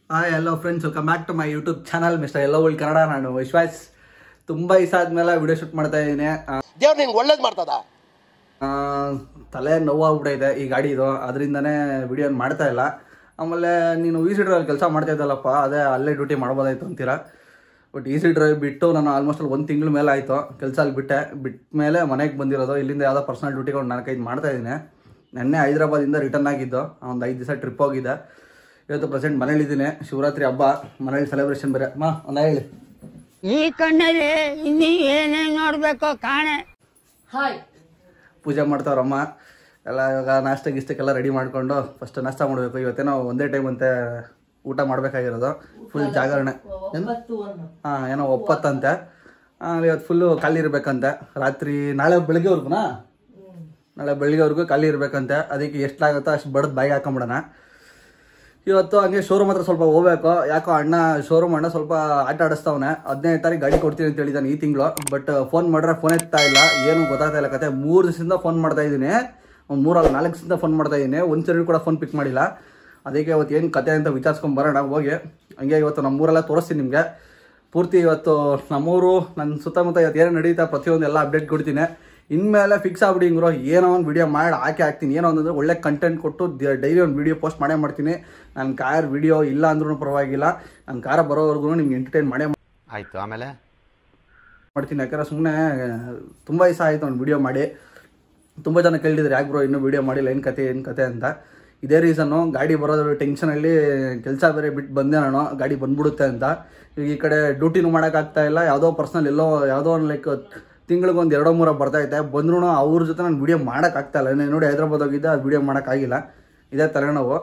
Hi hello friends, welcome back to my YouTube channel mister yellow world Kannada. ನಾನು ವಿಶ್ವಾಸ್. ತುಂಬ ದಿವಸ ಆದಮೇಲೆ ವಿಡಿಯೋ ಶೂಟ್ ಮಾಡ್ತಾ ಇದ್ದೀನಿ. ದೇವ್ರು ನಿಂಗೆ ಒಳ್ಳೇದು ಮಾಡ್ತದ. ತಲೆ ನೋವಾಗ್ಬಿಟ್ಟೈತೆ ಈ ಗಾಡಿದು, ಅದರಿಂದನೇ ವಿಡಿಯೋ ಮಾಡ್ತಾ ಇಲ್ಲ. ಆಮೇಲೆ ನೀನು ಈಸಿ ಡ್ರೈವಲ್ಲಿ ಕೆಲಸ ಮಾಡ್ತಾ ಇದ್ದಲ್ಲಪ್ಪ, ಅದೇ ಅಲ್ಲೇ ಡ್ಯೂಟಿ ಮಾಡ್ಬೋದಾಯ್ತು ಅಂತೀರಾ. ಬಟ್ ಈಸಿ ಡ್ರೈವ್ ಬಿಟ್ಟು ನಾನು ಆಲ್ಮೋಸ್ಟ್ ಅಲ್ಲಿ 1 ತಿಂಗಳ ಮೇಲೆ ಆಯಿತು ಕೆಲಸ ಅಲ್ಲಿ ಬಿಟ್ಟ ಮೇಲೆ ಮನೆಗೆ ಬಂದಿರೋದು. ಇಲ್ಲಿಂದ ಯಾವುದೋ ಪರ್ಸನಲ್ ಡ್ಯೂಟಿಗಳು 4-5 ಮಾಡ್ತಾ ಇದ್ದೀನಿ. ನೆನ್ನೆ ಹೈದ್ರಾಬಾದಿಂದ ರಿಟರ್ನ್ ಆಗಿದ್ದು, ಒಂದು 5 ದಿವಸ ಟ್ರಿಪ್ ಹೋಗಿದ್ದೆ. ಇವತ್ತು ಪ್ರೆಸೆಂಟ್ ಮನೇಲಿದ್ದೀನಿ. ಶಿವರಾತ್ರಿ ಹಬ್ಬ, ಮನೇಲಿ ಸೆಲೆಬ್ರೇಷನ್ ಬೇರೆ. ಒಂದು ಹೇಳಿ, ಈ ಕಣ್ಣಲ್ಲಿ ಇನ್ನೀ ಏನೇನು ನೋಡ್ಬೇಕೋ ಕಾಣೆ. ಹಾಯ್, ಪೂಜೆ ಮಾಡ್ತಾವ್ರಮ್ಮ ಎಲ್ಲ. ಇವಾಗ ನಾಷ್ಟ ಗಿಷ್ಟಕ್ಕೆಲ್ಲ ರೆಡಿ ಮಾಡಿಕೊಂಡು ಫಸ್ಟ್ ನಾಷ್ಟ ಮಾಡಬೇಕು. ಇವತ್ತೇನೋ ಒಂದೇ ಟೈಮ್ ಅಂತೆ ಊಟ ಮಾಡಬೇಕಾಗಿರೋದು. ಫುಲ್ ಜಾಗರಣೆ. ಹಾಂ, ಏನೋ ಒಪ್ಪತ್ತಂತೆ. ಇವತ್ತು ಫುಲ್ಲು ಖಾಲಿ ಇರಬೇಕಂತೆ. ನಾಳೆ ಬೆಳಿಗ್ಗೆವರೆಗೂ ಖಾಲಿ ಇರಬೇಕಂತೆ. ಅದಕ್ಕೆ ಎಷ್ಟಾಗುತ್ತೋ ಅಷ್ಟು ಬಡ್ದು ಬಾಯಿಗೆ ಹಾಕೊಂಬಿಡೋಣ. ಇವತ್ತು ಹಂಗೆ ಶೋರೂಮ್ ಹತ್ರ ಸ್ವಲ್ಪ ಹೋಗ್ಬೇಕು. ಯಾಕೋ ಶೋರೂಮ್ ಅಣ್ಣ ಸ್ವಲ್ಪ ಆಟ ಆಡಿಸ್ತಾವನೆ. 15ನೇ ತಾರೀಕು ಗಾಡಿ ಕೊಡ್ತೀನಿ ಅಂತ ಹೇಳಿದ್ದಾನೆ ಈ ತಿಂಗಳು. ಬಟ್ ಫೋನ್ ಮಾಡ್ರೆ ಫೋನ್ ಎತ್ತಾ ಇಲ್ಲ, ಏನು ಗೊತ್ತಾಗ್ತಾ ಇಲ್ಲ ಕತೆ. 3 ದಿವಸದಿಂದ ಫೋನ್ ಮಾಡ್ತಾ ಇದ್ದೀನಿ, 3-4 ದಿವಸದಿಂದ ಫೋನ್ ಮಾಡ್ತಾ ಇದ್ದೀನಿ. ಒಂದ್ಸರಿ ಕೂಡ ಫೋನ್ ಪಿಕ್ ಮಾಡಿಲ್ಲ. ಅದಕ್ಕೆ ಇವತ್ತು ಏನು ಕತೆ ಅಂತ ವಿಚಾರಿಸ್ಕೊಂಡು ಬರೋಣ ಹೋಗಿ. ಹಂಗೆ ಇವತ್ತು ನಮ್ಮೂರೆಲ್ಲ ತೋರಿಸ್ತೀನಿ ನಿಮಗೆ ಪೂರ್ತಿ. ಇವತ್ತು ನಮ್ಮೂರು, ನನ್ನ ಸುತ್ತಮುತ್ತ ಇವತ್ತು ಏನು ನಡೀತಾ ಪ್ರತಿಯೊಂದು ಎಲ್ಲ ಅಪ್ಡೇಟ್ ಕೊಡ್ತೀನಿ. ಇನ್ಮೇಲೆ ಫಿಕ್ಸ್ ಆಗ್ಬಿಡಿ ಹಿಂಗ್ರೋ, ಏನೋ ಒಂದು ವಿಡಿಯೋ ಮಾಡಿ ಹಾಕ್ತೀನಿ. ಏನೋ ಒಂದಂದ್ರೆ ಒಳ್ಳೆ ಕಂಟೆಂಟ್ ಕೊಟ್ಟು ಡೈಲಿ ಒಂದು ವಿಡಿಯೋ ಪೋಸ್ಟ್ ಮಾಡೇ ಮಾಡ್ತೀನಿ. ನನ್ನ ಕಾರ್ ವಿಡಿಯೋ ಇಲ್ಲ ಅಂದ್ರೂ ಪರವಾಗಿಲ್ಲ, ನನ್ನ ಕಾರ ಬರೋವರೆಗೂ ನಿಮ್ಗೆ ಎಂಟರ್ಟೈನ್ ಮಾಡೇ ಆಯಿತು. ಆಮೇಲೆ ಮಾಡ್ತೀನಿ. ಯಾಕಂದ್ರೆ ಸುಮ್ಮನೆ ತುಂಬ ದಿವಸ ಆಯಿತು ಒಂದು ವಿಡಿಯೋ ಮಾಡಿ. ತುಂಬ ಜನ ಕೇಳಿದ್ರು, ಯಾಕೆ ಬ್ರೋ ಇನ್ನೂ ವಿಡಿಯೋ ಮಾಡಿಲ್ಲ, ಏನು ಕತೆ ಅಂತ. ಇದೇ ರೀಸನ್ನು, ಗಾಡಿ ಬರೋದ್ರ ಟೆನ್ಷನಲ್ಲಿ ಕೆಲಸ ಬೇರೆ ಬಿಟ್ಟು ಬಂದೆ ನಾನು, ಗಾಡಿ ಬಂದ್ಬಿಡುತ್ತೆ ಅಂತ. ಈಗ ಈ ಕಡೆ ಡ್ಯೂಟಿನೂ ಮಾಡೋಕ್ಕಾಗ್ತಾ ಇಲ್ಲ. ಯಾವುದೋ ಪರ್ಸ್ನಲ್ ಯಾವುದೋ ಒಂದು ಲೈಕ್ ತಿಂಗಳಿಗೆ 2-3 ಬರ್ತೈತೆ. ಬಂದ್ರೂ ಅವ್ರ ಜೊತೆ ನಾನು ವಿಡಿಯೋ ಮಾಡೋಕ್ಕಾಗ್ತಾ ಇಲ್ಲ. ನೋಡಿ ಹೈದ್ರಾಬಾದ್ ಹೋಗಿದ್ದೆ, ಅದು ವಿಡಿಯೋ ಮಾಡೋಕ್ಕಾಗಿಲ್ಲ. ಇದೇ ತಲೆನೋವು.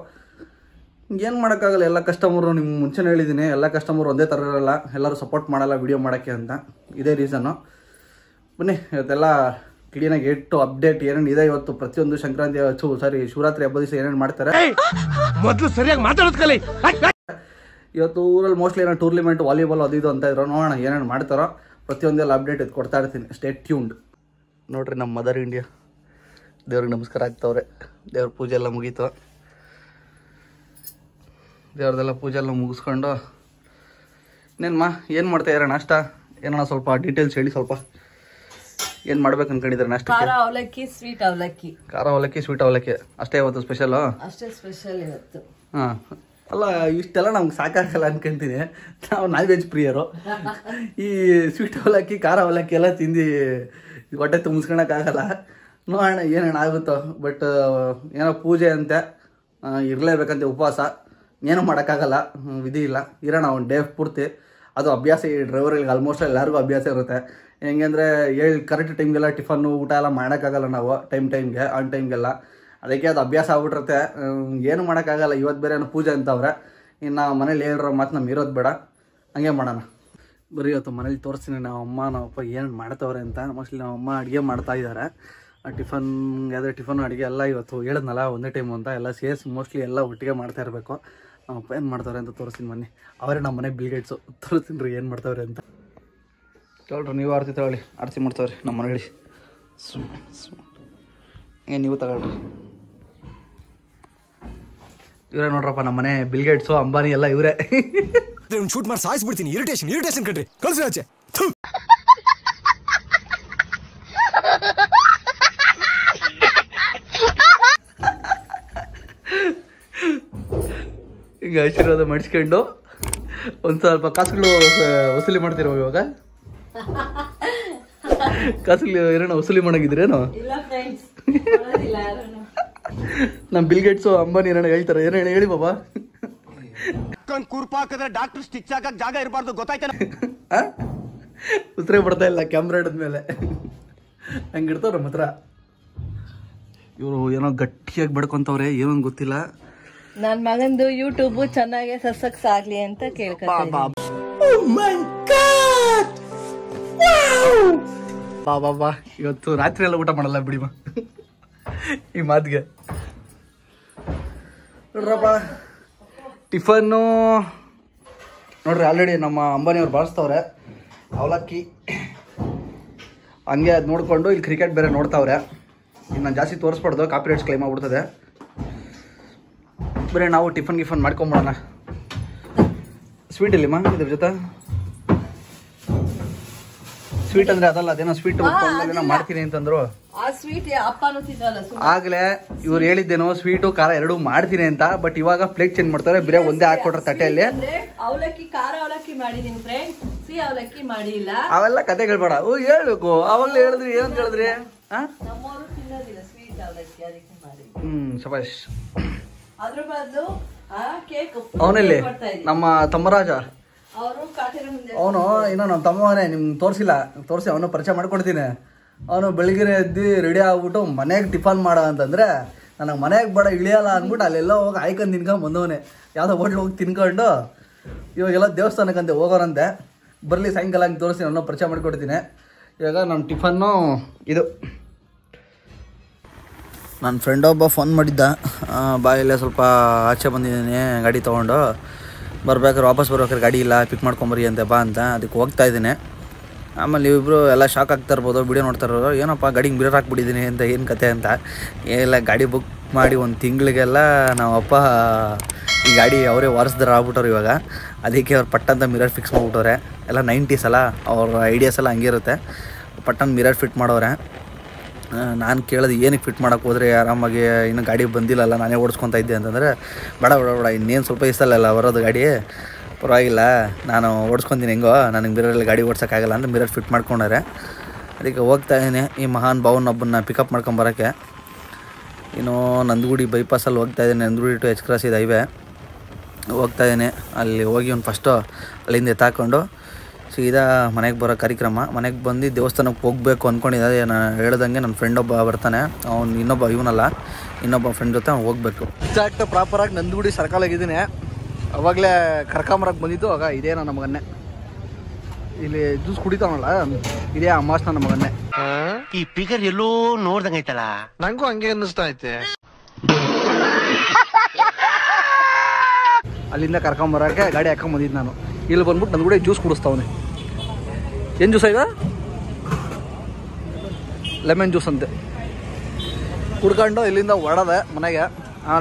ಏನು ಮಾಡೋಕ್ಕಾಗಲ್ಲ. ಎಲ್ಲ ಕಸ್ಟಮರು, ನಿಮ್ಗೆ ಮುಂಚೆನೇ ಹೇಳಿದ್ದೀನಿ, ಎಲ್ಲ ಕಸ್ಟಮರು ಒಂದೇ ಥರ ಇರಲ್ಲ, ಎಲ್ಲರೂ ಸಪೋರ್ಟ್ ಮಾಡಲ್ಲ ವಿಡಿಯೋ ಮಾಡೋಕ್ಕೆ ಅಂತ. ಇದೇ ರೀಸನ್ನು. ಬನ್ನಿ ಇವತ್ತೆಲ್ಲ ಕ್ಲೀನಾಗಿ ಅಪ್ಡೇಟ್ ಏನೇನು ಇದೆ ಇವತ್ತು. ಪ್ರತಿಯೊಂದು ಸಂಕ್ರಾಂತಿ ಶಿವರಾತ್ರಿ ಹಬ್ಬದ ದಿವಸ ಏನೇನು ಮಾಡ್ತಾರೆ ಮೊದಲು ಸರಿಯಾಗಿ ಮಾತಾಡೋದು ಕಲಿ. ಇವತ್ತು ಊರಲ್ಲಿ ಮೋಸ್ಟ್ಲಿ ಏನೋ ಟೂರ್ನಿಮೆಂಟ್ ವಾಲಿಬಾಲ್ ಅದು ಇದು ಅಂತ ಇದ್ರು. ನೋಡೋಣ ಏನೇನು ಮಾಡ್ತಾರೋ. ಪ್ರತಿಯೊಂದೆಲ್ಲ ಅಪ್ಡೇಟ್ ಇದು ಕೊಡ್ತಾ ಇರ್ತೀನಿ. Stay tuned. ನೋಡ್ರಿ, ನಮ್ಮ ಮದರ್ ಇಂಡಿಯಾ ದೇವ್ರಿಗೆ ನಮಸ್ಕಾರ ಆಗ್ತವ್ರೆ. ದೇವ್ರ ಪೂಜೆ ಎಲ್ಲ ಮುಗೀತು. ದೇವ್ರದೆಲ್ಲ ಪೂಜೆ ಎಲ್ಲ ಮುಗಿಸ್ಕೊಂಡು ಇನ್ನೇನಮ್ಮ ಏನು ಮಾಡ್ತಾ ಇದ್ದಾರೆ ನಾಷ್ಟ? ಏನೋ ಸ್ವಲ್ಪ ಡೀಟೇಲ್ಸ್ ಹೇಳಿ. ಸ್ವಲ್ಪ ಏನು ಮಾಡ್ಬೇಕು ಅನ್ಕೊಂಡಿದ್ದಾರೆ ನಾಷ್ಟಕ್ಕೆ? ಖಾರ ಅವಲಕ್ಕಿ, ಸ್ವೀಟ್ ಅವಲಕ್ಕಿ. ಖಾರ ಅವಲಕ್ಕಿ, ಸ್ವೀಟ್ ಅವಲಕ್ಕಿ ಅಷ್ಟೇ ಇವತ್ತು ಸ್ಪೆಷಲು? ಅಷ್ಟೇ ಸ್ಪೆಷಲ್ ಇವತ್ತು. ಹಾಂ, ಅಲ್ಲ ಇಷ್ಟೆಲ್ಲ ನಮ್ಗೆ ಸಾಕಾಗಲ್ಲ ಅನ್ಕೊಂತೀನಿ. ನಾವು ನಾನ್ ವೆಜ್ ಪ್ರಿಯರು. ಈ ಸ್ವೀಟ್ ಅವಲಕ್ಕಿ, ಖಾರ ಅವಲಕ್ಕಿ ಎಲ್ಲ ತಿಂದು ಹೊಟ್ಟೆ ತುಂಬಿಸ್ಕೊಳಕ್ಕಾಗಲ್ಲ. ನೋಡೋಣ ಏನೇನು ಆಗುತ್ತೋ. ಬಟ್ ಏನೋ ಪೂಜೆ ಅಂತೆ, ಇರಲೇಬೇಕಂತೆ ಉಪವಾಸ. ಏನೂ ಮಾಡೋಕ್ಕಾಗಲ್ಲ, ವಿಧಿ ಇಲ್ಲ. ಇರೋಣ ಒಂದು ಡೇ ಪೂರ್ತಿ. ಅದು ಅಭ್ಯಾಸ ಈ ಡ್ರೈವರ್ಗಳಿಗೆ ಆಲ್ಮೋಸ್ಟ್ ಎಲ್ಲರಿಗೂ ಅಭ್ಯಾಸ ಇರುತ್ತೆ. ಹೆಂಗೆ ಅಂದರೆ ಕರೆಕ್ಟ್ ಟೈಮ್ಗೆಲ್ಲ ಟಿಫನ್ನು ಊಟ ಎಲ್ಲ ಮಾಡೋಕ್ಕಾಗಲ್ಲ ನಾವು, ಟೈಮ್ಗೆ ಆನ್ ಟೈಮ್ಗೆಲ್ಲ. ಅದಕ್ಕೆ ಅದು ಅಭ್ಯಾಸ ಆಗ್ಬಿಟ್ಟಿರುತ್ತೆ. ಏನು ಮಾಡೋಕ್ಕಾಗಲ್ಲ. ಇವತ್ತು ಬೇರೆ ಏನೋ ಪೂಜೆ ಅಂತವ್ರೆ. ಇನ್ನು ಮನೇಲಿ ಹೇಳಿರೋ ಮಾತು ನಮ್ಗೆ ಇರೋದು ಬೇಡ, ಹಂಗೆ ಮಾಡೋಣ. ಬರೀ ಇವತ್ತು ಮನೇಲಿ ತೋರಿಸ್ತೀನಿ ನಮ್ಮ ಅಮ್ಮ ನಮ್ಮ ಅಪ್ಪ ಏನು ಮಾಡ್ತವ್ರೆ ಅಂತ. ಮೋಸ್ಟ್ಲಿ ನಮ್ಮ ಅಮ್ಮ ಅಡುಗೆ ಮಾಡ್ತಾ ಇದ್ದಾರೆ. ಟಿಫನ್ ಅಡುಗೆ ಎಲ್ಲ ಇವತ್ತು ಹೇಳಿದ್ನಲ್ಲ ಒಂದೇ ಟೈಮು ಅಂತ, ಎಲ್ಲ ಸೇರಿಸಿ ಮೋಸ್ಟ್ಲಿ ಎಲ್ಲ ಒಟ್ಟಿಗೆ ಮಾಡ್ತಾ ಇರಬೇಕು. ನಮ್ಮ ಅಪ್ಪ ಏನು ಮಾಡ್ತಾವ್ರೆ ಅಂತ ತೋರಿಸ್ತೀನಿ ಬನ್ನಿ. ಅವರೇ ನಮ್ಮ ಮನೆಗೆ ಬಿಲ್ಗೇಟ್ಸು. ತೋರಿಸ್ತೀನಿ ರೀ ಏನು ಮಾಡ್ತಾವ್ರೆ ಅಂತ. ತೊಗೊಳ್ರಿ, ನೀವು ಆರತಿ ತಗೊಳ್ಳಿ. ಆರತಿ ಮಾಡ್ತಾವ್ರಿ ನಮ್ಮ ಮನೇಲಿ. ಏನು ನೀವು ತಗೊಳ್ರಿ. ಇವರೇ ನೋಡ್ರಪ್ಪ ನಮ್ಮ ಮನೆ ಬಿಲ್ಗೇಟ್ಸು, ಅಂಬಾನಿ ಎಲ್ಲ ಇವರೇ. ಶೂಟ್ ಮಾಡಿ ಸಾಯಿಸ್ಬಿಡ್ತೀನಿ. ಇರಿಟೇಷನ್ ಕಣ್ರಿ, ಕಳ್ಸಿ ಆಚೆ. ಈಗ ಆಶೀರ್ವಾದ ಮಾಡಿಸ್ಕೊಂಡು ಒಂದು ಸ್ವಲ್ಪ ಕಾಸುಗಳು ವಸೂಲಿ ಮಾಡ್ತಿರೋ ಇವಾಗ. ಕಾಸುಗಳು ಏನೋ ವಸೂಲಿ ಮಾಡಂಗಿದ್ರೇನು? ನಮ್ಮ ಬಿಲ್ಗೇಟ್ಸು ಅಂಬಾನಿ ಏನೋ ಹೇಳ್ತಾರೆ. ಏನೋ ಹೇಳಿ ಬಾಬಾ. ಕುರ್ಪ ಹಾಕಿದ್ರೆ ಡಾಕ್ಟರ್ ಸ್ಟಿಚ್ ಹಾಕಕ್ ಜಾಗ ಇರಬಾರ್ದು, ಗೊತ್ತಾಯ್ತಾನ? ಉಸಿರೇ ಬಿಡ್ತಾ ಇಲ್ಲ ಕ್ಯಾಮ್ರಾ ಹಿಡಿದ್ಮೇಲೆ. ಹಂಗಿರ್ತಾವ ನಮ್ಮ ಹತ್ರ. ಇವರು ಏನೋ ಗಟ್ಟಿಯಾಗಿ ಬಡ್ಕೊಂತವ್ರೆ, ಏನೋ ಗೊತ್ತಿಲ್ಲ. ನನ್ ಮಗಂದು ಯೂಟ್ಯೂಬ್ ಚೆನ್ನಾಗಿ ಸಕ್ಸಸ್ ಆಗ್ಲಿ ಅಂತ ಕೇಳ್ಕೊತೀನಿ. ಬಾ ಇವತ್ತು ರಾತ್ರಿ ಎಲ್ಲ ಊಟ ಮಾಡಲ್ಲ ಬಿಡಿಮ ಈ ಮಾತಿಗೆ. ನೋಡ್ರಪ್ಪ ಟಿಫನ್ನು ನೋಡ್ರಿ, ಆಲ್ರೆಡಿ ನಮ್ಮ ಅಂಬಾನಿಯವ್ರು ಬಾರಿಸ್ತವ್ರೆ ಅವಲಕ್ಕಿ. ಹಂಗೆ ಅದು ನೋಡಿಕೊಂಡು ಇಲ್ಲಿ ಕ್ರಿಕೆಟ್ ಬೇರೆ ನೋಡ್ತಾವ್ರೆ. ಇನ್ನು ನಾನು ಜಾಸ್ತಿ ತೋರಿಸ್ಬಾರ್ದು, ಕಾಪಿರೈಟ್ಸ್ ಕ್ಲೈಮ್ ಆಗ್ಬಿಡ್ತದೆ. ಬರೀ ನಾವು ಟಿಫನ್ ಮಾಡ್ಕೊಂಬಿಡೋಣ. ಸ್ವೀಟ್ ಇಲ್ಲಿಮ್ಮ ಇದ್ರ ಜೊತೆ ಸ್ವೀಟ್ ಅಂದ್ರೆ ಅದಲ್ಲ ಅದೇನೋ ಸ್ವೀಟ್ ಮಾಡ್ತೀನಿ ಅಂತಂದ್ರು ಆ ಸ್ವೀಟ್ ಅಪ್ಪನೂ ತಿನ್ನಲ್ಲ ಆಗ್ಲೇ ಇವ್ರು ಹೇಳಿದ್ದೇನೋ ಸ್ವೀಟು ಖಾರ ಎರಡು ಮಾಡ್ತೀನಿ ಅಂತ. ಬಟ್ ಇವಾಗ ಪ್ಲೇಟ್ ಚೇಂಜ್ ಮಾಡ್ತಾರೆ, ಬೇರೆ ಒಂದೇ ಹಾಕೊಟ್ರೆ ತಟ್ಟೆಯಲ್ಲಿ. ಅವಲಕ್ಕಿ ಖಾರ ಅವಲಕ್ಕಿ ಮಾಡಿದೀನಿ ಫ್ರೆಂಡ್, ಸಿಹಿ ಅವಲಕ್ಕಿ ಮಾಡಿಲ್ಲ. ಅವೆಲ್ಲ ಕತೆಗಳು ಬೇಡ, ಹೇಳ್ಬೇಕು. ಅವಾಗ್ಲೇ ಹೇಳಿದ್ರಿ, ಏನಂತ ಹೇಳಿದ್ರಿ? ನಮ್ಮವರು ತಿನ್ನೋದಿಲ್ಲ ಸ್ವೀಟ್ ಅವಲಕ್ಕಿ, ಅದಕ್ಕೆ ಮಾಡಿ. ಶಬಾಷ್. ಅದ್ರ ಬದಲು ಕೇಕ್ ಅವನಲ್ಲಿ ನಮ್ಮ ತಮ್ಮರಾಜ ಅವನು ಇನ್ನೂ ನಮ್ಮ ತಮ್ಮವನೇ, ನಿಮ್ಗೆ ತೋರಿಸಿ ಅವನು ಪರಿಚಯ ಮಾಡ್ಕೊಡ್ತೀನಿ. ಅವನು ಬೆಳಿಗ್ಗೆ ಎದ್ದು ರೆಡಿ ಆಗ್ಬಿಟ್ಟು ಮನೆಗೆ ಟಿಫನ್ ಮಾಡ ಅಂತಂದ್ರೆ ನನಗೆ ಮನೆಗೆ ಬೇಡ ಇಳಿಯಲ್ಲ ಅಂದ್ಬಿಟ್ಟು ಅಲ್ಲೆಲ್ಲ ಹೋಗಿ ಆಯ್ಕೊಂಡು ತಿನ್ಕೊಂಡು ಬಂದವನೇ. ಯಾವುದೋ ಹೋಟ್ಲ್ ಹೋಗಿ ತಿನ್ಕೊಂಡು ಇವಾಗೆಲ್ಲ ದೇವಸ್ಥಾನಕ್ಕಂತೆ ಹೋಗೋರಂತೆ. ಬರಲಿ ಸಾಯಂಕಾಲ ಹಂಗೆ ತೋರಿಸಿ ಅವನು ಪರಿಚಯ ಮಾಡ್ಕೊಡ್ತೀನಿ. ಇವಾಗ ನಮ್ಮ ಟಿಫನ್ನು ಇದು. ನನ್ನ ಫ್ರೆಂಡ್ ಒಬ್ಬ ಫೋನ್ ಮಾಡಿದ್ದ, ಬಾಯಲ್ಲೇ ಸ್ವಲ್ಪ ಆಚೆ ಬಂದಿದ್ದೀನಿ ಗಾಡಿ ತೊಗೊಂಡು, ಬರ್ಬೇಕಾದ್ರೆ ವಾಪಸ್ ಬರ್ಬೇಕಾದ್ರೆ ಗಾಡಿ ಇಲ್ಲ, ಪಿಕ್ ಮಾಡ್ಕೊಂಬರಿ ಅಂತೆ ಬಾ ಅಂತ. ಅದಕ್ಕೆ ಹೋಗ್ತಾ ಇದ್ದೀನಿ. ಆಮೇಲೆ ಇಬ್ಬರು ಎಲ್ಲ ಶಾಕ್ ಆಗ್ತಾ ಇರ್ಬೋದು, ವಿಡಿಯೋ ನೋಡ್ತಾ ಇರೋದು, ಏನಪ್ಪ ಗಾಡಿಗೆ ಮಿರರ್ ಹಾಕ್ಬಿಟ್ಟಿದ್ದೀನಿ ಅಂತ, ಏನು ಕತೆ ಅಂತ. ಎಲ್ಲ ಗಾಡಿ ಬುಕ್ ಮಾಡಿ 1 ತಿಂಗಳಿಗೆಲ್ಲ ನಾವಪ್ಪ ಈ ಗಾಡಿ ಅವರೇ ವಾರಸ್ದಾರ ಆಗ್ಬಿಟ್ಟವ್ರು ಇವಾಗ. ಅದಕ್ಕೆ ಅವ್ರು ಪಟ್ಟಂತ ಮಿರರ್ ಫಿಕ್ಸ್ ಮಾಡಿಬಿಟ್ಟವ್ರೆ. ಎಲ್ಲ 90s ಅಲ್ಲ, ಅವ್ರ ಐಡಿಯಾಸ್ ಎಲ್ಲ ಹಂಗೆ ಇರುತ್ತೆ. ಪಟ್ಟಂತ ಮಿರರ್ ಫಿಟ್ ಮಾಡೋರೆ. ನಾನು ಕೇಳೋದು ಏನಕ್ಕೆ ಫಿಟ್ ಮಾಡೋಕ್ಕೆ ಹೋದರೆ ಆರಾಮಾಗಿ ಇನ್ನೂ ಗಾಡಿ ಬಂದಿಲ್ಲಲ್ಲ, ನಾನೇ ಓಡಿಸ್ಕೊತಾ ಇದ್ದೆ ಅಂತಂದರೆ ಬೇಡ ಇನ್ನೇನು ಸ್ವಲ್ಪ ಇಷ್ಟಲ್ಲ ಬರೋದು ಗಾಡಿ, ಪರವಾಗಿಲ್ಲ ನಾನು ಓಡಿಸ್ಕೊತೀನಿ, ಹೆಂಗೋ ನನಗೆ ಮಿರರಲ್ಲಿ ಗಾಡಿ ಓಡ್ಸೋಕ್ಕಾಗಲ್ಲ ಅಂತ ಮಿರರ್ ಫಿಟ್ ಮಾಡ್ಕೊಂಡಾರೆ. ಅದಕ್ಕೆ ಹೋಗ್ತಾ ಇದ್ದೀನಿ ಈ ಮಹಾನ್ ಭಾವನೊಬ್ಬನ್ನ ಪಿಕಪ್ ಮಾಡ್ಕೊಂಬರೋಕ್ಕೆ. ಇನ್ನು ನಂದಗುಡಿ ಬೈಪಾಸಲ್ಲಿ ಹೋಗ್ತಾ ಇದ್ದೀನಿ, ನಂದಗುಡಿ ಟು ಎಚ್ ಕ್ರಾಸ್ ಇದು ಹೈವೇ ಹೋಗ್ತಾ ಇದ್ದೀನಿ. ಅಲ್ಲಿ ಹೋಗಿ ಒಂದು ಫಸ್ಟು ಅಲ್ಲಿಂದ ಎತ್ತಾಕೊಂಡು ಸೀದಾ ಮನೆಗೆ ಬರೋ ಕಾರ್ಯಕ್ರಮ. ಮನೆಗೆ ಬಂದು ದೇವಸ್ಥಾನಕ್ಕೆ ಹೋಗಬೇಕು ಅಂದ್ಕೊಂಡಿದ್ದೆ. ನಾನು ಹೇಳ್ದಂಗೆ ನನ್ನ ಫ್ರೆಂಡ್ ಒಬ್ಬ ಬರ್ತಾನೆ, ಅವ್ನು ಇನ್ನೊಬ್ಬ ಫ್ರೆಂಡ್ ಜೊತೆ ಅವ್ನು ಹೋಗಬೇಕು. ಎಕ್ಸಾಕ್ಟ್ ಪ್ರಾಪರಾಗಿ ನಂದಗುಡಿ ಸರ್ಕಲಾಗಿದ್ದೀನಿ. ಅವಾಗಲೇ ಕರ್ಕೊಂಬರಕ್ಕೆ ಬಂದಿದ್ದು. ಆಗ ಇದೇ ನನ್ನ ಮಗನ್ನೇ, ಇಲ್ಲಿ ಜ್ಯೂಸ್ ಕುಡಿತಾವನಲ್ಲ ಇದೇ ಅಮ್ಮಾಸ್ ನನ್ನ ಮಗನ್ನೇ. ಈ ಪಿಗರ್ ಎಲ್ಲೋ ನೋಡ್ದಂಗೈತಲ್ಲ, ನಂಗೂ ಹಂಗೆ ಅನ್ನಿಸ್ತಾ ಐತೆ. ಅಲ್ಲಿಂದ ಕರ್ಕೊಂಬರೋಕ್ಕೆ ಗಾಡಿ ಹಾಕೊಂಬಂದಿದ್ದು ನಾನು. ಇಲ್ಲಿ ಬಂದ್ಬಿಟ್ಟು ನಂದಗುಡಿ ಜ್ಯೂಸ್ ಕುಡಿಸ್ತಾವನೆ. ಏನು ಜ್ಯೂಸ್ ಈಗ? ಲೆಮನ್ ಜ್ಯೂಸ್ ಅಂತೆ. ಕುಡ್ಕೊಂಡು ಇಲ್ಲಿಂದ ಹೊಡದೆ ಮನೆಗೆ.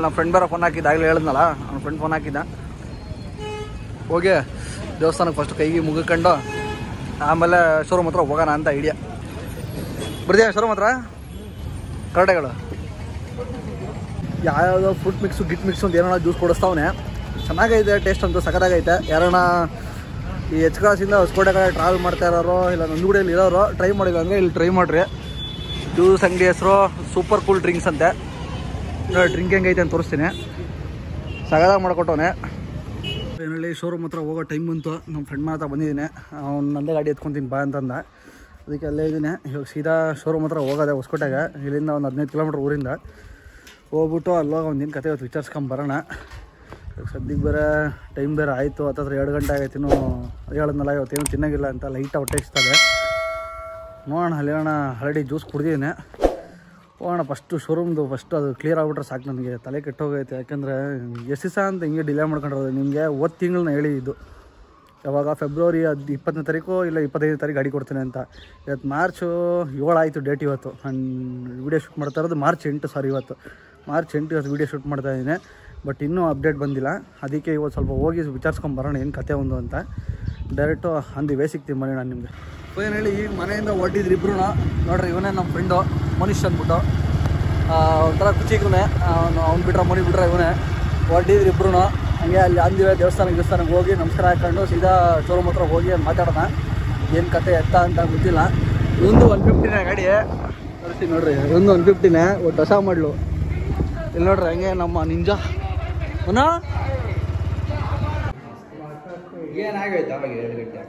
ನಮ್ಮ ಫ್ರೆಂಡ್ ಬೇರೆ ಫೋನ್ ಹಾಕಿದ್ದ, ಆಗಲೇ ಹೇಳಿದ್ನಲ್ಲ, ನನ್ನ ಫ್ರೆಂಡ್ ಫೋನ್ ಹಾಕಿದ್ದ. ಹೋಗಿ ದೇವಸ್ಥಾನಕ್ಕೆ ಫಸ್ಟ್ ಕೈಗೆ ಮುಗಿಕೊಂಡು ಆಮೇಲೆ ಶೋರೂಮ್ ಹತ್ರ ಹೋಗೋಣ ಅಂತ ಐಡಿಯಾ. ಬರ್ತೀಯ ಶೋರೂಮ್ ಹತ್ರ? ಕರೆಕ್ಟಾಗಳು ಯಾವ್ಯಾವುದೋ ಫ್ರೂಟ್ ಮಿಕ್ಸು ಮಿಕ್ಸು ಅಂತ ಏನೋ ಜ್ಯೂಸ್ ಕೊಡಿಸ್ತಾವನೆ. ಚೆನ್ನಾಗೈತೆ, ಟೇಸ್ಟ್ ಅಂತೂ ಸಖತ್ತಾಗೈತೆ. ಯಾರನ್ನ ಈ ಎಚ್ ಕ್ರಾಸಿಂದ ಹೊಸಕೋಟೆ ಕಡೆ ಟ್ರಾವೆಲ್ ಮಾಡ್ತಾ ಇರೋರು, ಇಲ್ಲ ನಂದಗುಡಿಯಲ್ಲಿ ಇರೋರು ಟ್ರೈ ಮಾಡಿಲ್ಲ ಅಂದರೆ ಇಲ್ಲಿ ಟ್ರೈ ಮಾಡಿರಿ. ಜ್ಯೂಸ್ ಅಂಗಡಿ ಹೆಸರು ಸೂಪರ್ ಕೂಲ್ ಡ್ರಿಂಕ್ಸ್ ಅಂತೆ. ಡ್ರಿಂಕ್ ಹೆಂಗೈತೆ ಅಂತ ತೋರಿಸ್ತೀನಿ. ಸಗದಾಗಿ ಮಾಡ್ಕೊಟ್ಟವನೆ. ಏನಲ್ಲಿ ಶೋರೂಮ್ ಹತ್ರ ಹೋಗೋ ಟೈಮ್ ಬಂತು. ನಮ್ಮ ಫ್ರೆಂಡ್ ಮಾತ್ರ ಬಂದಿದ್ದೀನಿ, ಅವ್ನು ನಂದೇ ಗಾಡಿ ಎತ್ಕೊತೀನಿ ಬಾ ಅಂತಂದ. ಅದಕ್ಕೆ ಅಲ್ಲೇ ಇದ್ದೀನಿ. ಇವಾಗ ಸೀದಾ ಶೋರೂಮ್ ಹತ್ರ ಹೋಗೋದೆ ಹೊಸಕೋಟೆಗೆ. ಇಲ್ಲಿಂದ ಒಂದು 15 ಕಿಲೋಮೀಟ್ರ್ ಊರಿಂದ ಹೋಗ್ಬಿಟ್ಟು ಅಲ್ಲೋಗಿ ಒಂದಿನ ಕತೆ ಇವತ್ತು ವಿಚಾರಿಸ್ಕೊಂಬರೋಣ. ಸದ್ಯಕ್ಕೆ ಬೇರೆ ಟೈಮ್ ಬೇರೆ ಆಯಿತು, 2 ಗಂಟೆ ಆಗೈತೆ. ಇನ್ನೂ ಹೇಳಿದ್ನಲ್ಲ ಇವತ್ತೇನು ತಿನ್ನೋಂಗಿಲ್ಲ ಅಂತ ಲೈಟಾಗಿ ಹೊಟ್ಟೆ ಇಷ್ಟದೆ. ನೋಡೋಣ ಅಲ್ಲಿ ಹೋಗೋಣ. ಆಲ್ರೆಡಿ ಜ್ಯೂಸ್ ಕುಡ್ದಿದ್ದೀನಿ. ಹೋಗೋಣ ಫಸ್ಟು ಶೋರೂಮ್ದು ಫಸ್ಟ್ ಅದು ಕ್ಲಿಯರ್ ಆಗಿಬಿಟ್ರೆ ಸಾಕು. ನನಗೆ ತಲೆ ಕೆಟ್ಟೋಗೈತೆ. ಯಾಕೆಂದರೆ ಎಷ್ಟು ದಿವಸ ಅಂತ ಹಿಂಗೆ ಡಿಲೇ ಮಾಡ್ಕೊಂಡಿರೋದು. ನಿಮಗೆ ಹೋದ ತಿಂಗಳನ್ನ ಹೇಳಿದ್ದು ಯಾವಾಗ ಫೆಬ್ರವರಿ 20ನೇ ತಾರೀಕು ಇಲ್ಲ 25ನೇ ತಾರೀಕು ಗಾಡಿ ಕೊಡ್ತೀನಿ ಅಂತ. ಇವತ್ತು ಮಾರ್ಚು 7 ಆಯಿತು ಡೇಟ್. ಇವತ್ತು ನಾನು ವೀಡಿಯೋ ಶೂಟ್ ಮಾಡ್ತಾ ಇರೋದು ಮಾರ್ಚ್ 8 ಇವತ್ತು ಮಾರ್ಚ್ 8 ಇವತ್ತು ವೀಡಿಯೋ ಶೂಟ್ ಮಾಡ್ತಾಯಿದ್ದೀನಿ. ಬಟ್ ಇನ್ನೂ ಅಪ್ಡೇಟ್ ಬಂದಿಲ್ಲ. ಅದಕ್ಕೆ ಇವತ್ತು ಸ್ವಲ್ಪ ಹೋಗಿ ವಿಚಾರಿಸ್ಕೊಂಬರೋಣ ಏನು ಕತೆ ಒಂದು ಅಂತ. ಡೈರೆಕ್ಟು ಅಂದು ವೇ ಸಿಗ್ತೀವಿ ಮನೆ. ನಾನು ನಿಮಗೆ ಏನು ಹೇಳಿ, ಈಗ ಮನೆಯಿಂದ ಹೊರಟಿದ್ರು ಇಬ್ರು. ನೋಡ್ರಿ ಇವನೇ ನಮ್ಮ ಫ್ರೆಂಡು ಮನೀಶ್ ಅಂದ್ಬಿಟ್ಟು. ಒಂಥರ ಕುಚಿಕನೇ ಅವ್ನು ಬಿಟ್ರೆ ಮನೆ ಬಿಟ್ರೆ ಇವನೇ. ಹೊರಟಿದ್ರು ಇಬ್ರು. ಹಂಗೆ ಅಲ್ಲಿ ಅಂದಿವೆ ದೇವಸ್ಥಾನಕ್ಕೆ ಹೋಗಿ ನಮಸ್ಕಾರ ಹಾಕೊಂಡು ಸೀದಾ ಶೋರೂಮ್ ಹತ್ರ ಹೋಗಿ ಮಾತಾಡೋಣ. ಏನು ಕತೆ ಎತ್ತ ಅಂತ ಗೊತ್ತಿಲ್ಲ. ಒಂದು 150ನೇ ಗಾಡಿ ತೋರಿಸಿ ನೋಡ್ರಿ. ಒಂದು 150ನೇ ಒಟ್ಟು ಹೊಸ ಮಾಡಲು. ಇಲ್ಲಿ ನೋಡ್ರಿ ಹಂಗೆ ನಮ್ಮ ನಿಂಜಾ ಏನಾಗೈತೆ ಅವಾಗ 2 ಗಂಟೆ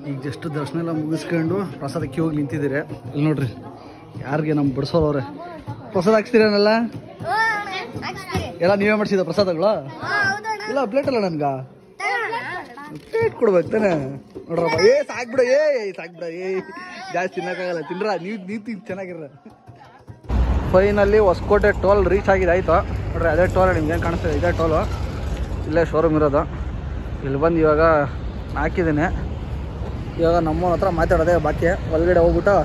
ಈಗ ಜಸ್ಟ್ ದರ್ಶನ ಎಲ್ಲ ಮುಗಿಸ್ಕೊಂಡು ಪ್ರಸಾದಕ್ಕೆ ಹೋಗಿ ನಿಂತಿದ್ದೀರಿ. ಇಲ್ಲಿ ನೋಡ್ರಿ ಯಾರಿಗೆ ನಮ್ಮ ಬಡಿಸೋರವ್ರೆ. ಪ್ರಸಾದ ಹಾಕ್ಸ್ತೀರೇನಲ್ಲ ಎಲ್ಲ ನೀವೇ ಮಾಡಿಸಿದ ಪ್ರಸಾದಗಳು? ಇಲ್ಲ ಪ್ಲೇಟ್ ಅಲ್ಲ ನನ್ಗ ಪ್ಲೇಟ್ ಕೊಡ್ಬೇಕು ತಾನೆ. ನೋಡ್ರಪ್ಪ ಸಾಕ್ಬಿಡ ಸಾಕ್ಬಿಡ ಜಾಸ್ತಿ ತಿನ್ನಕ್ಕಾಗಲ್ಲ. ತಿನ್ರ ನೀವು ಚೆನ್ನಾಗಿರ. ಫೈನಲ್ಲಿ ಹೊಸಕೋಟೆ ಟೋಲ್ ರೀಚ್ ಆಗಿದೆ. ಆಯಿತು ನೋಡ್ರಿ, ಅದೇ ಟೋಲ್ ನಿಮ್ಗೆ ಏನು ಕಾಣಿಸ್ತದೆ, ಇದೇ ಟೋಲು. ಇಲ್ಲೇ ಶೋರೂಮ್ ಇರೋದು. ಇಲ್ಲಿ ಬಂದು ಇವಾಗ ಹಾಕಿದ್ದೀನಿ. ಇವಾಗ ನಮ್ಮ ಹತ್ರ ಮಾತಾಡೋದೆ ಬಾಕಿ. ಒಳಗಡೆ ಹೋಗ್ಬಿಟ್ಟು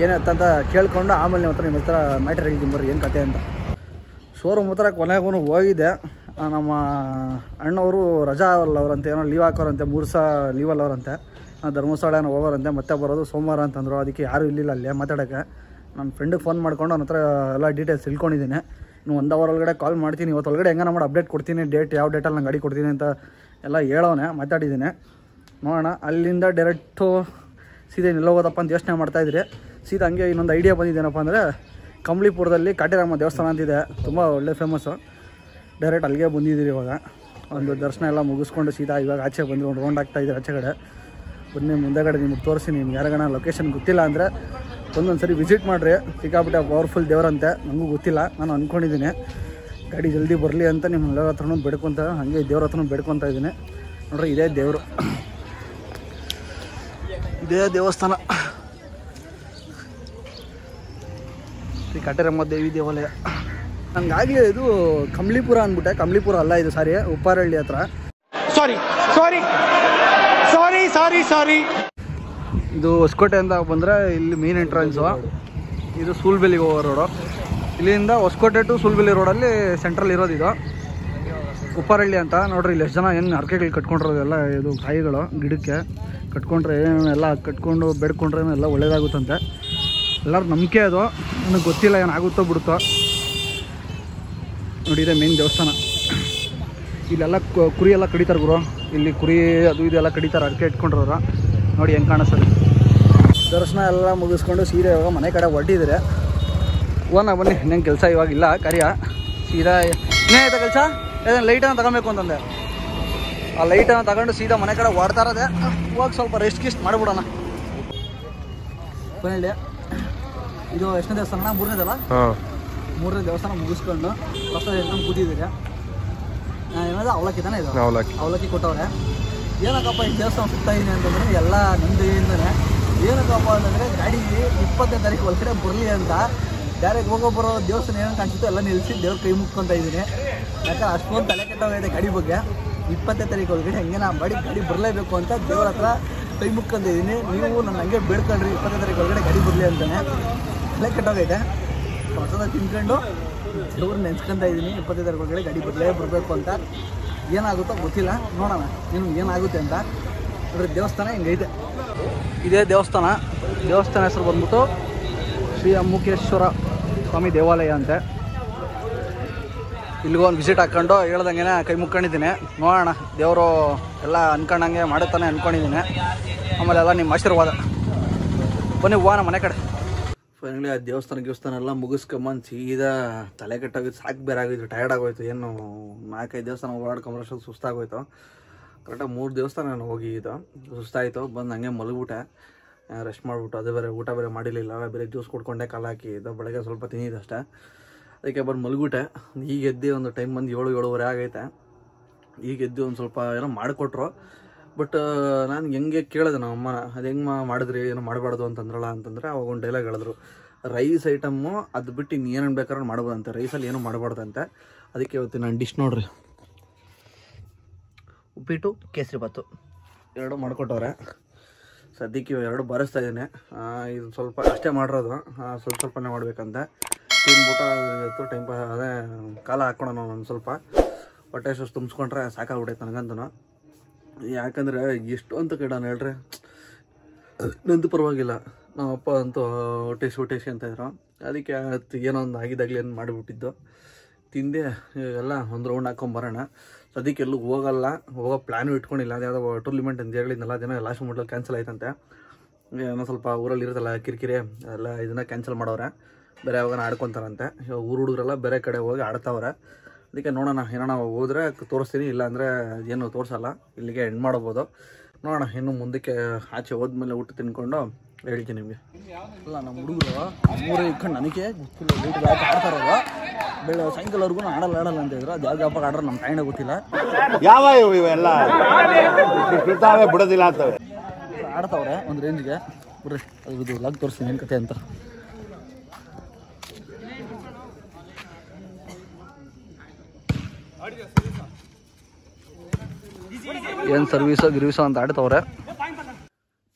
ಏನಾಯ್ತಂತ ಕೇಳ್ಕೊಂಡು ಆಮೇಲೆ ನಿಮ್ಮ ಹತ್ರ ಮ್ಯಾಟ್ರ್ ಆಗಿದ್ದೀನಿ ಬರ್ರಿ ಏನು ಕತೆ ಅಂತ. ಶೋರೂಮ್ ಹತ್ರ ಕೊನೆಗೂ ಹೋಗಿದ್ದೆ. ನಮ್ಮ ಅಣ್ಣವರು ರಜಾ ಅವರಂತೆ, ಏನೋ ಲೀವ್ ಹಾಕೋರಂತೆ, 3 ದಿವಸ ಲೀವಲ್ಲಿ ಅವರಂತೆ. ಧರ್ಮಸ್ಥಳ ಏನೋ ಹೋಗೋರಂತೆ, ಮತ್ತೆ ಬರೋದು ಸೋಮವಾರ ಅಂತಂದರು. ಅದಕ್ಕೆ ಯಾರೂ ಇರಲಿಲ್ಲ ಅಲ್ಲೇ ಮಾತಾಡೋಕ್ಕೆ. ನನ್ನ ಫ್ರೆಂಡಿಗೆ ಫೋನ್ ಮಾಡ್ಕೊಂಡು ಅವನ ಹತ್ರ ಎಲ್ಲ ಡೀಟೇಲ್ಸ್ ತಿಳ್ಕೊಂಡಿದ್ದೀನಿ. ಇನ್ನು 1 ಅವರ್ ಒಳಗಡೆ ಕಾಲ್ ಮಾಡ್ತೀನಿ. ಇವತ್ತು ಒಳಗಡೆ ಹೆಂಗೆ ಮಾಡಿ ಅಪ್ಡೇಟ್ ಕೊಡ್ತೀನಿ, ಯಾವ ಡೇಟಲ್ಲಿ ನಾನು ಗಾಡಿ ಕೊಡ್ತೀನಿ ಅಂತ ಎಲ್ಲ ಹೇಳೋನೆ, ಮಾತಾಡಿದ್ದೀನಿ. ನೋಡೋಣ. ಅಲ್ಲಿಂದ ಡೈರೆಕ್ಟು ಸೀದಾ ಎಲ್ಲ ಹೋಗೋದಪ್ಪ ಅಂತ ಯೋಚನೆ ಮಾಡ್ತಾಯಿದ್ರಿ. ಸೀದಾ ಹಂಗೆ ಇನ್ನೊಂದು ಐಡಿಯಾ ಬಂದಿದ್ದೇನಪ್ಪ ಅಂದರೆ, ಕಂಬ್ಳಿಪುರದಲ್ಲಿ ಕಾಟೇರಮ್ಮ ದೇವಸ್ಥಾನ ಅಂತಿದೆ, ತುಂಬ ಒಳ್ಳೆ ಫೇಮಸ್ಸು. ಡೈರೆಕ್ಟ್ ಅಲ್ಲಿಗೆ ಬಂದಿದ್ದೀರಿ. ಇವಾಗ ಒಂದು ದರ್ಶನ ಎಲ್ಲ ಮುಗಿಸ್ಕೊಂಡು ಸೀದಾ ಇವಾಗ ಆಚೆ ಬಂದು ರೌಂಡ್ ಆಗ್ತಾಯಿದ್ದೀರಿ ಆಚೆ ಕಡೆ. ಬನ್ನಿ ಮುಂದೆಗಡೆ ನಿಮಗೆ ತೋರಿಸ್ತೀನಿ. ನಿಮ್ಗೆ ಯಾರಿಗಾನ ಲೊಕೇಶನ್ ಗೊತ್ತಿಲ್ಲ ಅಂದರೆ ಒಂದೊಂದು ಸರಿ ವಿಸಿಟ್ ಮಾಡಿರಿ. ಸಿಕ್ಕಾಪಟ್ಟೆ ಪವರ್ಫುಲ್ ದೇವರಂತೆ, ನನಗೂ ಗೊತ್ತಿಲ್ಲ, ನಾನು ಅಂದ್ಕೊಂಡಿದ್ದೀನಿ ಗಾಡಿ ಜಲ್ದಿ ಬರಲಿ ಅಂತ ನಿಮ್ಮೆಲ್ಲರ ಹತ್ರನೂ ಬೇಡ್ಕೊತ, ಹಾಗೆ ದೇವ್ರ ಹತ್ರನೂ ಬೇಡ್ಕೊತಾ ಇದ್ದೀನಿ. ನೋಡ್ರಿ, ಇದೇ ದೇವರು, ಇದೇ ದೇವಸ್ಥಾನ, ಶ್ರೀ ಕಾಟೇರಮ್ಮ ದೇವಿ ದೇವಾಲಯ. ಹಂಗಾಗಿ ಇದು ಕಂಬ್ಳಿಪುರ ಅಂದ್ಬಿಟ್ಟೆ. ಕಂಬ್ಳಿಪುರ ಅಲ್ಲ ಇದು, ಸಾರಿ, ಉಪ್ಪಾರಹಳ್ಳಿ ಹತ್ರ. ಸಾರಿ ಇದು ಹೊಸಕೋಟೆ ಅಂತ ಬಂದರೆ ಇಲ್ಲಿ ಮೇನ್ ಎಂಟ್ರೆನ್ಸು. ಇದು ಸೂಲ್ಬೆಲ್ಲಿಗೆ ಹೋಗೋ ರೋಡು. ಇಲ್ಲಿಂದ ಹೊಸಕೋಟೆ ಟು ಸೂಲ್ಬೆಲ್ಲಿ ರೋಡಲ್ಲಿ ಸೆಂಟ್ರಲ್ ಇರೋದು ಇದು ಉಪ್ಪಾರಹಳ್ಳಿ ಅಂತ. ನೋಡ್ರಿ, ಇಲ್ಲಿ ಎಷ್ಟು ಜನ ಏನು ಹರಕೆಗಳು ಕಟ್ಕೊಂಡಿರೋದೆಲ್ಲ, ಇದು ಕಾಯಿಗಳು ಗಿಡಕ್ಕೆ ಕಟ್ಕೊಂಡ್ರೆ ಎಲ್ಲ ಕಟ್ಕೊಂಡು ಬೇಡ್ಕೊಂಡ್ರೆ ಎಲ್ಲ ಒಳ್ಳೇದಾಗುತ್ತಂತೆ. ಎಲ್ಲರೂ ನಂಬಿಕೆ ಅದು, ನನಗೆ ಗೊತ್ತಿಲ್ಲ ಏನಾಗುತ್ತೋ ಬಿಡುತ್ತೋ. ನೋಡಿ, ಇದೆ ಮೇನ್ ದೇವಸ್ಥಾನ. ಇಲ್ಲೆಲ್ಲ ಕುರಿ ಎಲ್ಲ ಕಡಿತಾರೆ ಗುರು. ಇಲ್ಲಿ ಕುರಿ ಅದು ಇದೆಲ್ಲ ಕಡಿತಾರೆ, ಹರಕೆ ಇಟ್ಕೊಂಡಿರೋರು. ನೋಡಿ ಹೆಂಗೆ ಕಾಣಿಸ್ತದೆ. ದರ್ಶನ ಎಲ್ಲ ಮುಗಿಸ್ಕೊಂಡು ಸೀದಾ ಇವಾಗ ಮನೆ ಕಡೆ ಹೊರಟಿದ್ರೆ ಓನ ಬನ್ನಿ. ಇನ್ನೇನು ಕೆಲಸ ಇವಾಗಿಲ್ಲ, ಕಾರ್ಯ ಸೀದಾ ಇನ್ನೇನಾಯ್ತಾ ಕೆಲಸ. ಲೈಟನ್ನು ತಗೊಬೇಕು ಅಂತಂದೆ. ಆ ಲೈಟನ್ನು ತಗೊಂಡು ಸೀದಾ ಮನೆ ಕಡೆ ಹೊಡ್ತಾ ಇರೋದೆ. ಹೋಗಿ ಸ್ವಲ್ಪ ರೆಸ್ಟ್ ಗಿಸ್ಟ್ ಮಾಡಿಬಿಡೋಣ. ಕೊನೆಯಲ್ಲಿ ಇದು ಎಷ್ಟನೇ ದೇವಸ್ಥಾನ? 3ನೇದಲ್ಲ? 3ನೇ ದೇವಸ್ಥಾನ ಮುಗಿಸ್ಕೊಂಡು ಪ್ರಸಾದ ಹೇಳ್ಕೊಂಡು ಕೂತಿದ್ದೀರಿ. ಏನಾದ್ರು ಅವಲಕ್ಕಿ ತಾನೇ ಇದು? ಅವಲಕ್ಕಿ ಕೊಟ್ಟವ್ರೆ. ಏನಕ್ಕಪ್ಪ ಈ ದೇವಸ್ಥಾನ ಸುತ್ತಾ ಇದೀನಿ ಅಂತಂದರೆ ಎಲ್ಲ ನಿಂದೆಯಿಂದನೇ. ಏನಕ್ಕಪ್ಪ ಅಂತಂದರೆ ಗಾಡಿ 20ನೇ ತಾರೀಕು ಒಳಗಡೆ ಬರಲಿ ಅಂತ ಡೈರೆಕ್ಟ್ ಹೋಗೋ ಬರೋ ದೇವಸ್ಥಾನ ಏನಂತ ಕಾಣಿಸುತ್ತೋ ಎಲ್ಲ ನಿಲ್ಲಿಸಿ ದೇವ್ರ ಕೈ ಮುಕ್ಕೊತಾ ಇದ್ದೀನಿ. ಯಾಕಂದ್ರೆ ಅಷ್ಟೊಂದು ತಲೆ ಕೆಟ್ಟೋಗಿದೆ ಗಾಡಿ ಬಗ್ಗೆ. 20ನೇ ತಾರೀಕು ಒಳಗಡೆ ಹೆಂಗೆ ನಾ ಗಾಡಿ ಬರಲೇಬೇಕು ಅಂತ ದೇವ್ರ ಹತ್ರ ಕೈ ಮುಕ್ಕೊಂತ ಇದ್ದೀನಿ. ನೀವು ನನ್ನ ಹಂಗೆ ಬೇಡ್ಕೊಳ್ರಿ 20ನೇ ತಾರೀಕು ಒಳಗಡೆ ಗಾಡಿ ಬರಲಿ ಅಂತಾನೆ. ತಲೆ ಕೆಟ್ಟೋಗೈತೆ. ಪ್ರಸಾದ ತಿನ್ಕೊಂಡು ದೇವ್ರು ನೆನ್ಸ್ಕೊತ ಇದ್ದೀನಿ. 20ನೇ ತಾರೀಕು ಒಳಗಡೆ ಗಾಡಿ ಬರಬೇಕು ಅಂತ. ಏನಾಗುತ್ತೋ ಗೊತ್ತಿಲ್ಲ, ನೋಡೋಣ ಏನಾಗುತ್ತೆ ಅಂತ. ನೋಡ್ರಿ, ದೇವಸ್ಥಾನ ಹಿಂಗೈತೆ. ಇದೇ ದೇವಸ್ಥಾನ. ದೇವಸ್ಥಾನ ಹೆಸರು ಬಂದ್ಬಿಟ್ಟು ಶ್ರೀ ಅಮ್ಮುಕೇಶ್ವರ ಸ್ವಾಮಿ ದೇವಾಲಯ ಅಂತೆ. ಇಲ್ಲಿಗೊಂದು ವಿಸಿಟ್ ಹಾಕ್ಕೊಂಡು ಹೇಳ್ದಂಗೆ ಕೈ ಮುಕ್ಕೊಂಡಿದ್ದೀನಿ. ನೋಡೋಣ, ದೇವರು ಎಲ್ಲ ಅನ್ಕೊಂಡಂಗೆ ಮಾಡುತ್ತಾನೆ ಅಂದ್ಕೊಂಡಿದ್ದೀನಿ. ಆಮೇಲೆ ಎಲ್ಲ ನಿಮ್ಮ ಆಶೀರ್ವಾದ. ಬನ್ನಿ ಹೋಗೋಣ ಮನೆ ಕಡೆ. ಫೈನಲಿ ಆ ದೇವಸ್ಥಾನ ಎಲ್ಲ ಮುಗಿಸ್ಕೊಂಬಂದು ಸೀದಾ ತಲೆ ಕೆಟ್ಟೋಗಿದ್ದು, ಸಾಕು ಬೇರೆ ಆಗಿದ್ದು, ಟಯರ್ಡ್ ಆಗೋಯ್ತು. ಏನು 4-5 ದೇವಸ್ಥಾನ ಓಡಾಡ್ಕೊಂಬರೋಷ್ಟು ಸುಸ್ತಾಗೋಯ್ತು. ಕರೆಕ್ಟಾಗಿ 3 ದೇವಸ್ಥಾನ ನಾನು ಹೋಗಿದ್ದು, ಸುಸ್ತಾಯಿತು. ಬಂದು ಹಂಗೆ ಮಲಗ್ಬಿಟ್ಟೆ, ರೆಸ್ಟ್ ಮಾಡಿಬಿಟ್ಟು. ಅದು ಬೇರೆ ಊಟ ಬೇರೆ ಮಾಡಿರಲಿಲ್ಲ, ಬೇರೆ ಜ್ಯೂಸ್ ಕೊಡ್ಕೊಂಡೆ ಕಾಲು ಹಾಕಿದ್ದು. ಬೆಳಗ್ಗೆ ಸ್ವಲ್ಪ ತಿಂದಿದ್ದಷ್ಟೇ, ಅದಕ್ಕೆ ಬಂದು ಮಲಗ್ಬಿಟ್ಟೆ. ಈಗ ಎದ್ದು ಒಂದು ಟೈಮ್ ಬಂದು 7-7:30 ಆಗೈತೆ. ಈಗ ಎದ್ದು ಒಂದು ಸ್ವಲ್ಪ ಏನೋ ಮಾಡಿಕೊಟ್ರು. ಬಟ್ ನಾನು ಹೆಂಗೆ ಕೇಳಿದೆ ನಮ್ಮ ಅಮ್ಮನ, ಅದು ಹೆಂಗೆ ಮಾಡಿದ್ರಿ, ಏನೋ ಮಾಡಬಾರ್ದು ಅಂತಂದ್ರಲ್ಲ ಅಂತಂದರೆ ಅವಾಗ ಒಂದು ಡೈಲಾಗ್ ಹೇಳಿದ್ರು, ರೈಸ್ ಐಟಮ್ಮು ಅದು ಬಿಟ್ಟು ಇನ್ನೇನು ಬೇಕಾದ್ರೂ ಮಾಡ್ಬೋದಂತೆ, ರೈಸಲ್ಲಿ ಏನೂ ಮಾಡಬಾರ್ದಂತೆ. ಅದಕ್ಕೆ ಇವತ್ತು ನಾನು ಡಿಶ್ ನೋಡ್ರಿ, ಉಪ್ಪಿಟ್ಟು ಕೇಸರಿ ಬಾತು 2 ಮಾಡಿಕೊಟ್ಟವ್ರೆ. ಸದ್ಯಕ್ಕೆ 2 ಬಾರಿಸ್ತಾ ಇದ್ದೀನಿ. ಇದು ಸ್ವಲ್ಪ ಅಷ್ಟೇ ಮಾಡಿರೋದು, ಸ್ವಲ್ಪನೇ ಮಾಡಬೇಕಂತೆ. ತಿಂದ್ಬಿಟ್ಟು ಇವತ್ತು ಟೈಮ್ ಪಾಸ್ ಅದೇ ಕಾಲ ಹಾಕ್ಕೊಳೋಣ. ಒಂದು ಸ್ವಲ್ಪ ಹೊಟ್ಟೆ ಅಷ್ಟು ತುಂಬಿಸ್ಕೊಂಡ್ರೆ ಸಾಕಾಗ್ಬಿಟ್ಟೈತೆ ನನಗಂತೂ. ಯಾಕಂದರೆ ಎಷ್ಟು ಅಂತ ಕೇಳೋಣ ಹೇಳ್ರಿ, ನಂದು ಪರವಾಗಿಲ್ಲ. ನಮ್ಮಪ್ಪ ಅಂತೂ ಹೊಟ್ಟೆಸಿ ಅಂತ ಇದ್ರು. ಅದಕ್ಕೆ ಏನೋ ಒಂದು ಆಗಿದ್ದಾಗಲಿ ಏನು ಮಾಡಿಬಿಟ್ಟಿದ್ದು ತಿಂದೆ. ಎಲ್ಲ ಒಂದು ರೌಂಡ್ ಹಾಕ್ಕೊಂಬರೋಣ. ಸದ್ಯಕ್ಕೆ ಎಲ್ಲೂ ಹೋಗೋ ಪ್ಲ್ಯಾನು ಇಟ್ಕೊಂಡಿಲ್ಲ. ಅದು ಯಾವುದೋ ಟೂರ್ನಿಮೆಂಟ್ ಅಂತ ಹೇಳಿದ್ನಲ್ಲ, ಅದೇನೋ ಲಾಸ್ಟ್ ಮೂಮೆಂಟಲ್ಲಿ ಕ್ಯಾನ್ಸಲ್ ಆಯ್ತಂತೆ. ಏನೋ ಸ್ವಲ್ಪ ಊರಲ್ಲಿ ಇರುತ್ತಲ್ಲ ಕಿರಿಕಿರಿ, ಎಲ್ಲ ಇದನ್ನು ಕ್ಯಾನ್ಸಲ್ ಮಾಡವ್ರೆ. ಬೇರೆ ಯಾವಾಗ ಆಡ್ಕೊತಾರಂತೆ. ಊರು ಹುಡುಗರೆಲ್ಲ ಬೇರೆ ಕಡೆ ಹೋಗಿ ಆಡ್ತಾವ್ರೆ. ಅದಕ್ಕೆ ನೋಡೋಣ, ಏನೋ ಹೋದರೆ ತೋರಿಸ್ತೀನಿ, ಇಲ್ಲಾಂದರೆ ಏನು ತೋರಿಸಲ್ಲ, ಇಲ್ಲಿಗೆ ಎಂಡ್ ಮಾಡ್ಬೋದು. ನೋಡೋಣ, ಇನ್ನು ಮುಂದಕ್ಕೆ ಆಚೆ ಹೋದ್ಮೇಲೆ ಊಟ ತಿನ್ಕೊಂಡು ಹೇಳ್ತೀನಿ ನಿಮಗೆ. ಅಲ್ಲ, ನಮ್ಮ ಹುಡುಗರು ಮೂರೇ ಇಟ್ಕೊಂಡು ನನಗೆ ಗೊತ್ತಿಲ್ಲ, ಊಟದ ಆಡ್ತಾರಲ್ವ, ಸಾಯಂಕಾಲವರೆಗೂ ಆಡಲ್ಲ ಅಂತ ಹೇಳಿದ್ರು. ಅದು ಯಾವ ಹಬ್ಬಕ್ಕೆ ಆಡ್ರೆ ನಮ್ಮ ತಾಯಿನ ಗೊತ್ತಿಲ್ಲ. ಯಾವ ಇವೆಲ್ಲ ಬಿಡೋದಿಲ್ಲ ಅಂತವೆ ಆಡ್ತಾವ್ರೆ ಒಂದು ರೇಂಜ್ಗೆ. ಬಿಡ್ರಿ, ಅದು ಲಾಗ್ ತೋರಿಸ್ತೀನಿ ಏನು ಕತೆ ಅಂತ. ಏನು ಗಿರ್ವೀಸೋ ಅಂತ ಆಡ್ತವ್ರೆ.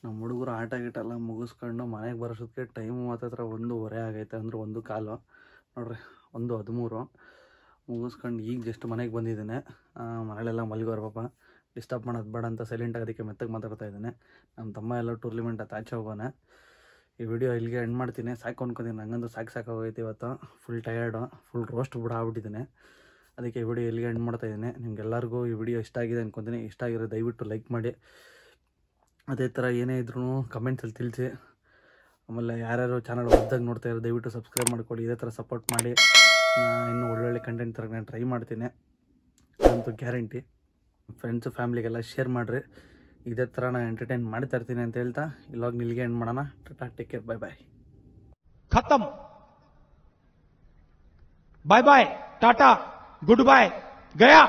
ನಮ್ಮ ಹುಡುಗರು ಆಟ ಗೀಟೆಲ್ಲ ಮುಗಿಸ್ಕೊಂಡು ಮನೆಗೆ ಬರೋಷ್ಟೊತ್ತಿಗೆ ಟೈಮು ಮಾತ್ರ 1:15 ಆಗೈತೆ. ಅಂದರೆ 1 ಕಾಲು ನೋಡ್ರಿ, 1:13. ಮುಗಿಸ್ಕೊಂಡು ಈಗ ಜಸ್ಟ್ ಮನೆಗೆ ಬಂದಿದ್ದೇನೆ. ಮನೆಯಲ್ಲೆಲ್ಲ ಮಲ್ಗೋರು ಪಾಪ, ಡಿಸ್ಟರ್ಬ್ ಮಾಡೋದು ಬೇಡ ಅಂತ ಸೈಲೆಂಟಾಗಿ ಅದಕ್ಕೆ ಮೆತ್ತಗೆ ಮಾತಾಡ್ತಾ ಇದ್ದೇನೆ. ನಮ್ಮ ತಮ್ಮ ಎಲ್ಲ ಟೂರ್ನಿಮೆಂಟ್ ಆಚೆ ಹೋಗೋಣ. ಈ ವಿಡಿಯೋ ಇಲ್ಲಿಗೆ ಎಂಡ್ ಮಾಡ್ತೀನಿ. ಸಾಕು ಅನ್ಕೊತೀನಿ, ನಂಗಂದು ಸಾಕಾಗೋಗೈತೆ ಇವತ್ತು. ಫುಲ್ ಟಯರ್ಡು, ಫುಲ್ ರೋಸ್ಟ್ ಬಿಡ ಆಗ್ಬಿಟ್ಟಿದ್ದೀನಿ. ಅದಕ್ಕೆ ಈ ವಿಡಿಯೋ ಇಲ್ಲಿಗೆ ಎಂಡ್ ಮಾಡ್ತಾಯಿದ್ದೀನಿ. ನಿಮ್ಗೆಲ್ಲರಿಗೂ ಈ ವಿಡಿಯೋ ಇಷ್ಟ ಆಗಿದೆ ಅನ್ಕೊತೀನಿ. ಇಷ್ಟ ಆಗಿರೋ ದಯವಿಟ್ಟು ಲೈಕ್ ಮಾಡಿ. ಅದೇ ಥರ ಏನೇ ಇದ್ರೂ ಕಮೆಂಟ್ಸಲ್ಲಿ ತಿಳಿಸಿ. ಆಮೇಲೆ ಯಾರ್ಯಾರು ಚಾನಲ್ ಹೊಸದಾಗಿ ನೋಡ್ತಾ ಇರೋ ದಯವಿಟ್ಟು ಸಬ್ಸ್ಕ್ರೈಬ್ ಮಾಡ್ಕೊಳ್ಳಿ. ಇದೇ ಥರ ಸಪೋರ್ಟ್ ಮಾಡಿ. ಇನ್ನೂ ಒಳ್ಳೊಳ್ಳೆ ಕಂಟೆಂಟ್ ಥರ ನಾನು ಟ್ರೈ ಮಾಡ್ತೀನಿ, ಅದಂತೂ ಗ್ಯಾರಂಟಿ. ಫ್ರೆಂಡ್ಸು ಫ್ಯಾಮ್ಲಿಗೆಲ್ಲ ಶೇರ್ ಮಾಡಿರಿ. ಇದೇ ಥರ ನಾನು ಎಂಟರ್ಟೈನ್ ಮಾಡ್ತಾ ಇರ್ತೀನಿ ಅಂತ ಹೇಳ್ತಾ ಇವಾಗ ನಿಲ್ಗೆ ಎಂಡ್ ಮಾಡೋಣ. Ta-ta, take care, bye bye. खत्म, bye bye, ta-ta, goodbye, गया.